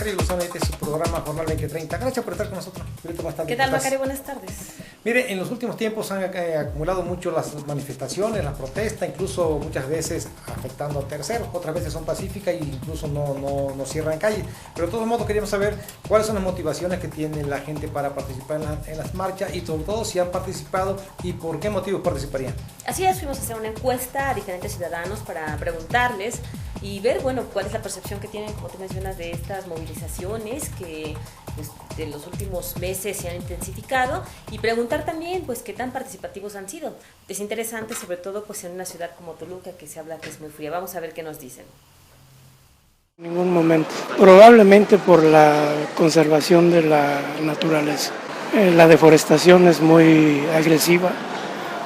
Macario Lozano, este es su programa Jornal 2030. Gracias por estar con nosotros. ¿Qué tal, Macario? Buenas tardes. Mire, en los últimos tiempos han acumulado mucho las manifestaciones, las protestas, incluso muchas veces afectando a terceros, otras veces son pacíficas e incluso no cierran calles. Pero de todos modos queríamos saber cuáles son las motivaciones que tiene la gente para participar en las marchas y sobre todo si han participado y por qué motivos participarían. Así es, fuimos a hacer una encuesta a diferentes ciudadanos para preguntarles y ver, bueno, cuál es la percepción que tienen, como tú mencionas, de estas movilizaciones que pues, de los últimos meses se han intensificado y preguntar también, pues, qué tan participativos han sido. Es interesante, sobre todo, pues, en una ciudad como Toluca, que se habla que es muy fría. Vamos a ver qué nos dicen. En ningún momento. Probablemente por la conservación de la naturaleza. La deforestación es muy agresiva.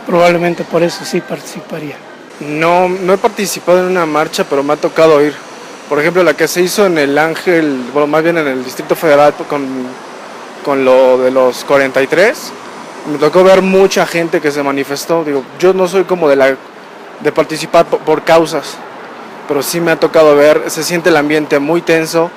Probablemente por eso sí participaría. No he participado en una marcha, pero me ha tocado ir. Por ejemplo, la que se hizo en el Ángel, bueno, más bien en el Distrito Federal con lo de los 43, me tocó ver mucha gente que se manifestó. Digo, yo no soy como de participar por causas, pero sí me ha tocado ver, se siente el ambiente muy tenso,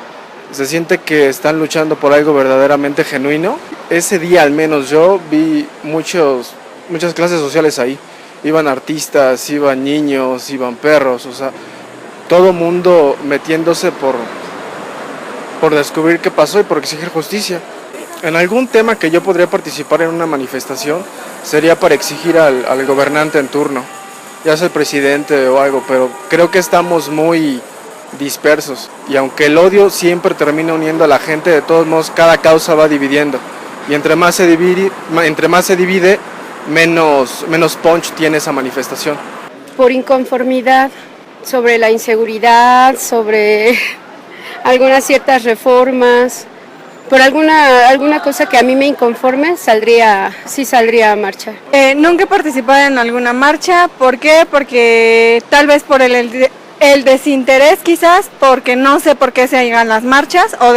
se siente que están luchando por algo verdaderamente genuino. Ese día al menos yo vi muchas clases sociales ahí. Iban artistas, iban niños, iban perros, o sea, todo mundo metiéndose por descubrir qué pasó y por exigir justicia. En algún tema que yo podría participar en una manifestación sería para exigir al gobernante en turno, ya sea el presidente o algo, pero creo que estamos muy dispersos y aunque el odio siempre termina uniendo a la gente, de todos modos cada causa va dividiendo y entre más se divide, menos punch tiene esa manifestación. Por inconformidad sobre la inseguridad, sobre algunas ciertas reformas, por alguna cosa que a mí me inconforme, sí saldría a marchar. Nunca he participado en alguna marcha. ¿Por qué? Porque tal vez por el desinterés quizás, porque no sé por qué se hagan las marchas o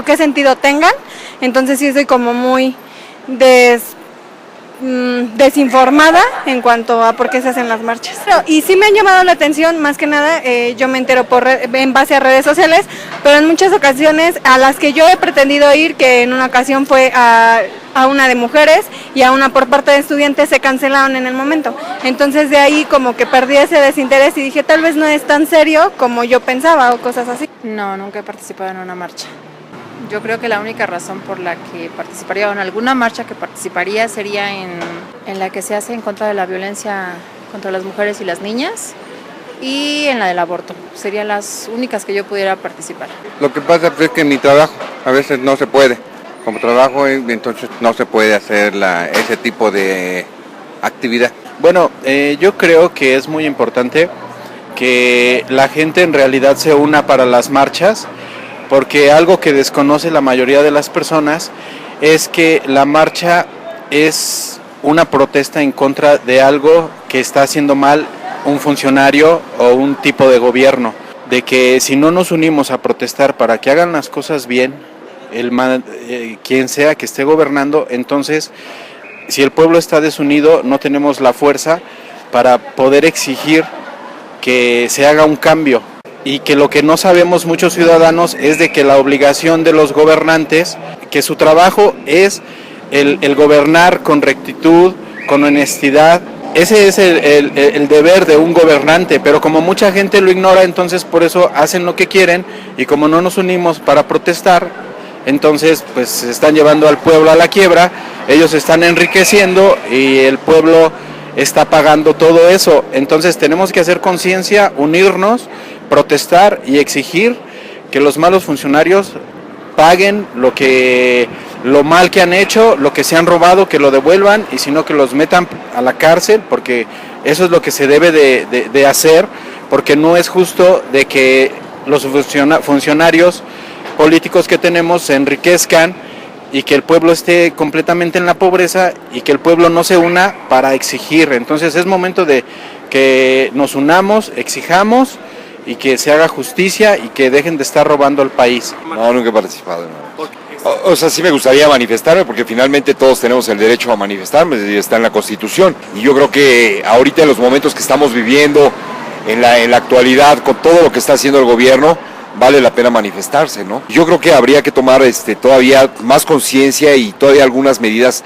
qué sentido tengan. Entonces sí estoy como muy desinformada en cuanto a por qué se hacen las marchas. Y sí me han llamado la atención, más que nada, yo me entero en base a redes sociales, pero en muchas ocasiones a las que yo he pretendido ir, que en una ocasión fue a una de mujeres y a una por parte de estudiantes, se cancelaron en el momento. Entonces de ahí como que perdí ese desinterés y dije, tal vez no es tan serio como yo pensaba o cosas así. No, nunca he participado en una marcha. Yo creo que la única razón por la que participaría, o en alguna marcha que participaría, sería en la que se hace en contra de la violencia contra las mujeres y las niñas y en la del aborto. Serían las únicas que yo pudiera participar. Lo que pasa es que en mi trabajo a veces no se puede. Como trabajo, entonces no se puede hacer ese tipo de actividad. Bueno, yo creo que es muy importante que la gente en realidad se una para las marchas, porque algo que desconoce la mayoría de las personas es que la marcha es una protesta en contra de algo que está haciendo mal un funcionario o un tipo de gobierno, de que si no nos unimos a protestar para que hagan las cosas bien, quien sea que esté gobernando, entonces si el pueblo está desunido no tenemos la fuerza para poder exigir que se haga un cambio. Y que lo que no sabemos muchos ciudadanos es de que la obligación de los gobernantes, que su trabajo es el gobernar con rectitud, con honestidad. Ese es el deber de un gobernante, pero como mucha gente lo ignora, entonces por eso hacen lo que quieren y como no nos unimos para protestar, entonces pues se están llevando al pueblo a la quiebra, ellos se están enriqueciendo y el pueblo está pagando todo eso. Entonces tenemos que hacer conciencia, unirnos, protestar y exigir que los malos funcionarios paguen lo mal que han hecho, lo que se han robado, que lo devuelvan y si no que los metan a la cárcel, porque eso es lo que se debe de hacer, porque no es justo de que los funcionarios políticos que tenemos se enriquezcan y que el pueblo esté completamente en la pobreza y que el pueblo no se una para exigir. Entonces es momento de que nos unamos, exijamos y que se haga justicia y que dejen de estar robando al país. No, nunca he participado. No. O sea, sí me gustaría manifestarme porque finalmente todos tenemos el derecho a manifestarme y está en la Constitución. Y yo creo que ahorita en los momentos que estamos viviendo, en la actualidad, con todo lo que está haciendo el gobierno, vale la pena manifestarse, ¿no? Yo creo que habría que tomar todavía más conciencia y todavía algunas medidas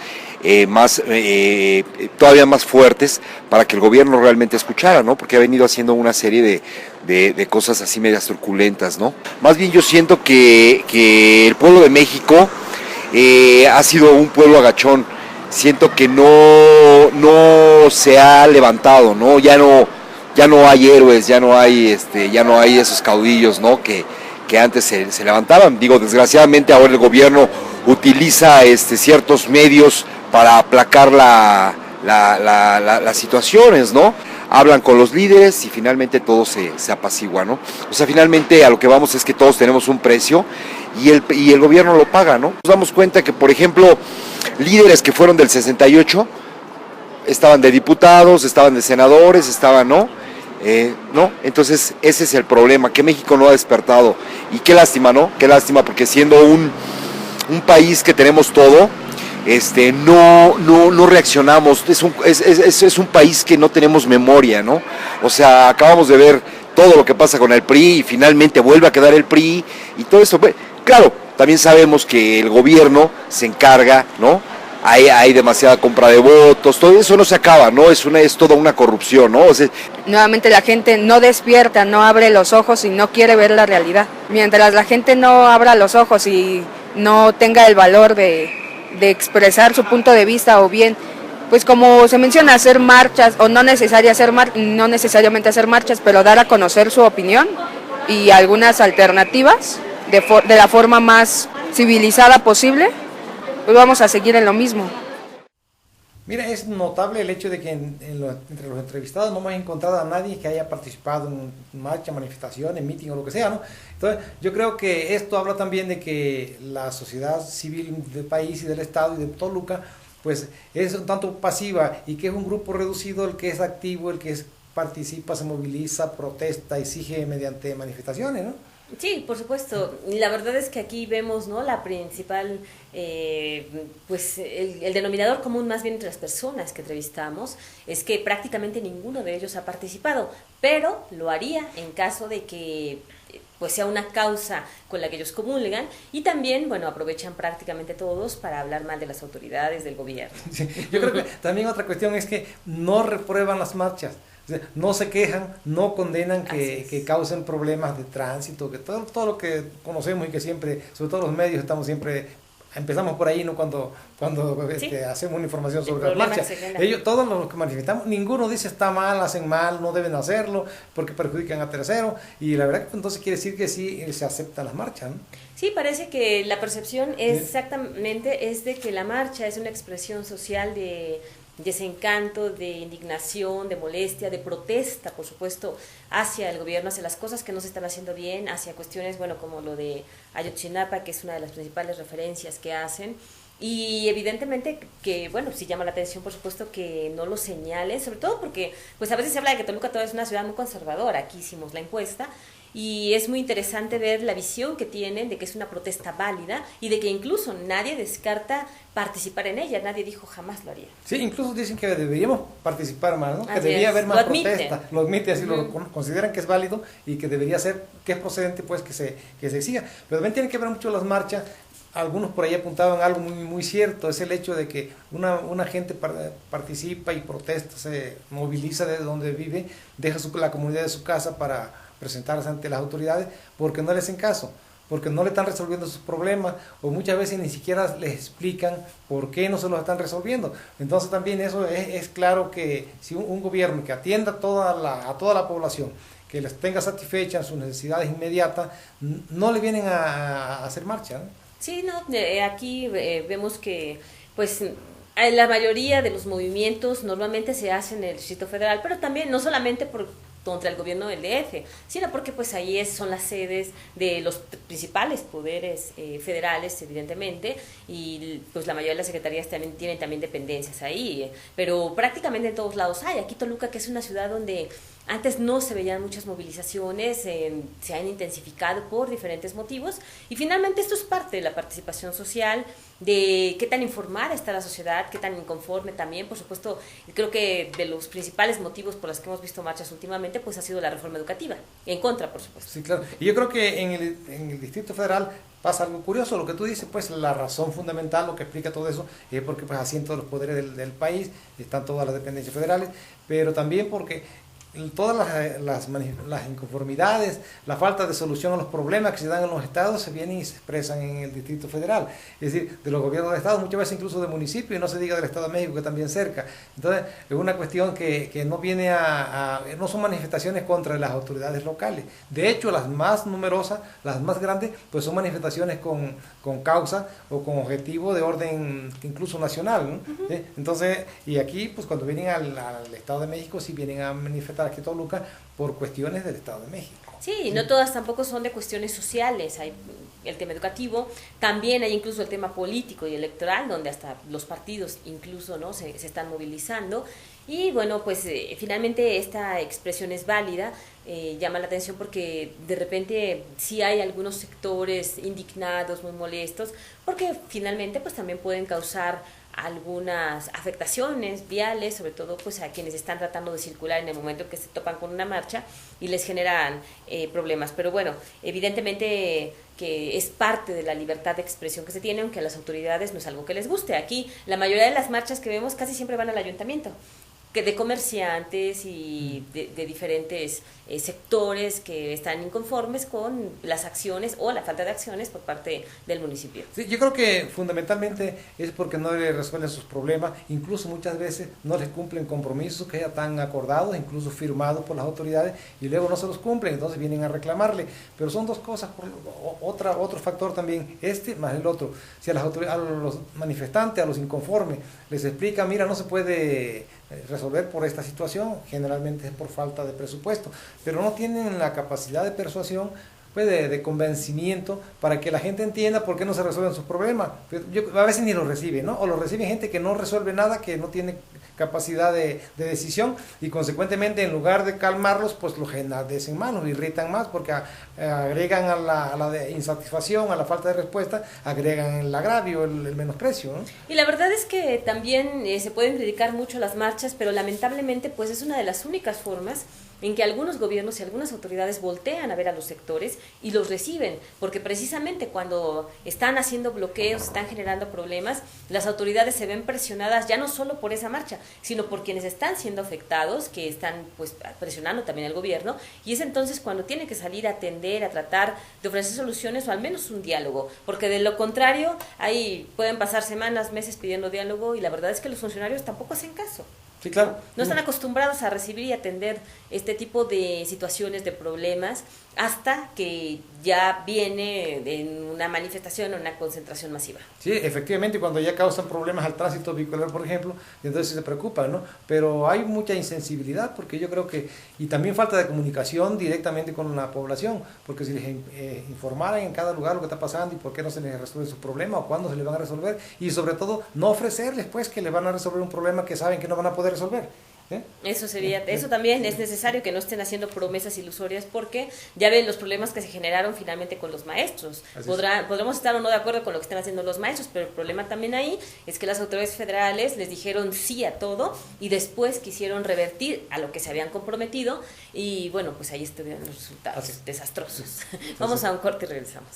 todavía más fuertes para que el gobierno realmente escuchara, ¿no? Porque ha venido haciendo una serie de cosas así medias turbulentas, ¿no? Más bien yo siento que el pueblo de México ha sido un pueblo agachón. Siento que no se ha levantado, ¿no? Ya no hay héroes, ya no hay esos caudillos, ¿no? Que antes se levantaban. Digo, desgraciadamente ahora el gobierno utiliza ciertos medios para aplacar las situaciones, ¿no? Hablan con los líderes y finalmente todo se apacigua, ¿no? O sea, finalmente a lo que vamos es que todos tenemos un precio y el gobierno lo paga, ¿no? Nos damos cuenta que, por ejemplo, líderes que fueron del 68 estaban de diputados, estaban de senadores, estaban, ¿no? Entonces ese es el problema, que México no ha despertado y qué lástima, ¿no? Qué lástima, porque siendo un país que tenemos todo, no reaccionamos. Es un país que no tenemos memoria, ¿no? O sea, acabamos de ver todo lo que pasa con el PRI y finalmente vuelve a quedar el PRI y todo esto. Claro, también sabemos que el gobierno se encarga, ¿no? Hay demasiada compra de votos, todo eso no se acaba, ¿no? Es toda una corrupción, ¿no? O sea, nuevamente la gente no despierta, no abre los ojos y no quiere ver la realidad. Mientras la gente no abra los ojos y no tenga el valor de expresar su punto de vista, o bien, pues como se menciona, hacer marchas, o no necesariamente hacer marchas, pero dar a conocer su opinión y algunas alternativas de la forma más civilizada posible, pues vamos a seguir en lo mismo. Mira, es notable el hecho de que entre los entrevistados no hemos encontrado a nadie que haya participado en marcha, manifestación, en meeting o lo que sea, ¿no? Entonces, yo creo que esto habla también de que la sociedad civil del país y del Estado y de Toluca, pues es un tanto pasiva, y que es un grupo reducido el que es activo, el que participa, se moviliza, protesta, exige mediante manifestaciones, ¿no? Sí, por supuesto. La verdad es que aquí vemos, ¿no?, la principal, pues el denominador común más bien entre las personas que entrevistamos es que prácticamente ninguno de ellos ha participado, pero lo haría en caso de que pues sea una causa con la que ellos comulgan, y también, bueno, aprovechan prácticamente todos para hablar mal de las autoridades, del gobierno. Sí, yo creo que también otra cuestión es que no reprueban las marchas. No se quejan, no condenan que causen problemas de tránsito, que todo lo que conocemos y que siempre, sobre todo los medios, empezamos por ahí, ¿no? Cuando ¿sí? Hacemos una información sobre las marchas. Todos los que manifestamos, ninguno dice está mal, hacen mal, no deben hacerlo porque perjudican a terceros, y la verdad que entonces quiere decir que sí se aceptan las marchas, ¿no? Sí, parece que la percepción exactamente es de que la marcha es una expresión social de desencanto, de indignación, de molestia, de protesta, por supuesto, hacia el gobierno, hacia las cosas que no se están haciendo bien, hacia cuestiones, bueno, como lo de Ayotzinapa, que es una de las principales referencias que hacen, y evidentemente que, bueno, sí llama la atención, por supuesto, que no lo señalen, sobre todo porque, pues a veces se habla de que Toluca todavía es una ciudad muy conservadora. Aquí hicimos la encuesta, y es muy interesante ver la visión que tienen de que es una protesta válida y de que incluso nadie descarta participar en ella. Nadie dijo jamás lo haría. Sí, incluso dicen que deberíamos participar más, ¿no? Que debería haber más protesta. Lo admite, así lo consideran que es válido y que debería ser, que es procedente, pues que se exija. Pero también tienen que ver mucho las marchas. Algunos por ahí apuntaban algo muy, muy cierto, es el hecho de que una gente participa y protesta, se moviliza desde donde vive, deja la comunidad de su casa para presentarse ante las autoridades porque no les hacen caso, porque no le están resolviendo sus problemas, o muchas veces ni siquiera les explican por qué no se los están resolviendo. Entonces también eso es claro que si un gobierno que atienda a toda la población, que les tenga satisfechas sus necesidades inmediatas, no le vienen a hacer marcha, ¿no? Sí, no, aquí vemos que pues la mayoría de los movimientos normalmente se hacen en el Distrito Federal, pero también no solamente contra el gobierno del DF, sino porque pues ahí son las sedes de los principales poderes federales, evidentemente, y pues la mayoría de las secretarías tienen también dependencias ahí, pero prácticamente en todos lados hay. Aquí Toluca, que es una ciudad donde Antes no se veían muchas movilizaciones, se han intensificado por diferentes motivos y finalmente esto es parte de la participación social, de qué tan informada está la sociedad, qué tan inconforme también, por supuesto. Creo que de los principales motivos por los que hemos visto marchas últimamente pues ha sido la reforma educativa, en contra, por supuesto. Sí, claro. Y yo creo que en el Distrito Federal pasa algo curioso, lo que tú dices, pues la razón fundamental, lo que explica todo eso, es porque pues así en todos los poderes del país, están todas las dependencias federales, pero también porque todas las inconformidades, la falta de solución a los problemas que se dan en los estados se vienen y se expresan en el Distrito Federal, es decir, de los gobiernos de estado, muchas veces incluso de municipios, y no se diga del Estado de México, que también cerca. Entonces es una cuestión que no viene no son manifestaciones contra las autoridades locales. De hecho, las más numerosas, las más grandes, pues son manifestaciones con causa o con objetivo de orden incluso nacional, ¿no? Uh-huh. Entonces, y aquí pues cuando vienen al Estado de México, sí vienen a manifestar aquí en Toluca por cuestiones del Estado de México. Sí, no todas tampoco son de cuestiones sociales, hay el tema educativo, también hay incluso el tema político y electoral, donde hasta los partidos incluso no se están movilizando, y bueno, pues finalmente esta expresión es válida, llama la atención porque de repente sí hay algunos sectores indignados, muy molestos, porque finalmente pues también pueden causar algunas afectaciones viales, sobre todo pues a quienes están tratando de circular en el momento que se topan con una marcha y les generan problemas. Pero bueno, evidentemente que es parte de la libertad de expresión que se tiene, aunque a las autoridades no es algo que les guste. Aquí la mayoría de las marchas que vemos casi siempre van al ayuntamiento, que de comerciantes y de diferentes sectores que están inconformes con las acciones o la falta de acciones por parte del municipio. Sí, yo creo que fundamentalmente es porque no le resuelven sus problemas, incluso muchas veces no les cumplen compromisos que ya están acordados, incluso firmados por las autoridades, y luego no se los cumplen, entonces vienen a reclamarle. Pero son dos cosas, otro factor también, más el otro. Si a los manifestantes, a los inconformes, les explica, mira, no se puede resolver por esta situación, generalmente es por falta de presupuesto, pero no tienen la capacidad de persuasión, pues de convencimiento para que la gente entienda por qué no se resuelven sus problemas. A veces ni lo reciben, ¿no? O lo reciben gente que no resuelve nada, que no tiene capacidad de decisión, y consecuentemente en lugar de calmarlos, pues los enardecen más, los irritan más, porque agregan a la insatisfacción, a la falta de respuesta, agregan el agravio, el menosprecio, ¿no? Y la verdad es que también se pueden criticar mucho las marchas, pero lamentablemente pues es una de las únicas formas en que algunos gobiernos y algunas autoridades voltean a ver a los sectores y los reciben, porque precisamente cuando están haciendo bloqueos, están generando problemas, las autoridades se ven presionadas ya no solo por esa marcha, sino por quienes están siendo afectados, que están pues presionando también al gobierno, y es entonces cuando tiene que salir a atender, a tratar de ofrecer soluciones o al menos un diálogo, porque de lo contrario ahí pueden pasar semanas, meses pidiendo diálogo, y la verdad es que los funcionarios tampoco hacen caso. Sí, claro. No están acostumbrados a recibir y atender este tipo de situaciones, de problemas, hasta que ya viene en una manifestación o una concentración masiva. Sí, efectivamente, cuando ya causan problemas al tránsito vehicular, por ejemplo, entonces se preocupan, ¿no? Pero hay mucha insensibilidad, porque yo creo que, y también falta de comunicación directamente con la población, porque si les informaran en cada lugar lo que está pasando y por qué no se les resuelve su problema o cuándo se les van a resolver, y sobre todo no ofrecerles pues que les van a resolver un problema que saben que no van a poder resolver. Eso también es necesario, que no estén haciendo promesas ilusorias, porque ya ven los problemas que se generaron finalmente con los maestros. Podremos estar o no de acuerdo con lo que están haciendo los maestros, pero el problema también ahí es que las autoridades federales les dijeron sí a todo y después quisieron revertir a lo que se habían comprometido, y bueno, pues ahí estuvieron los resultados desastrosos. Vamos a un corte y regresamos.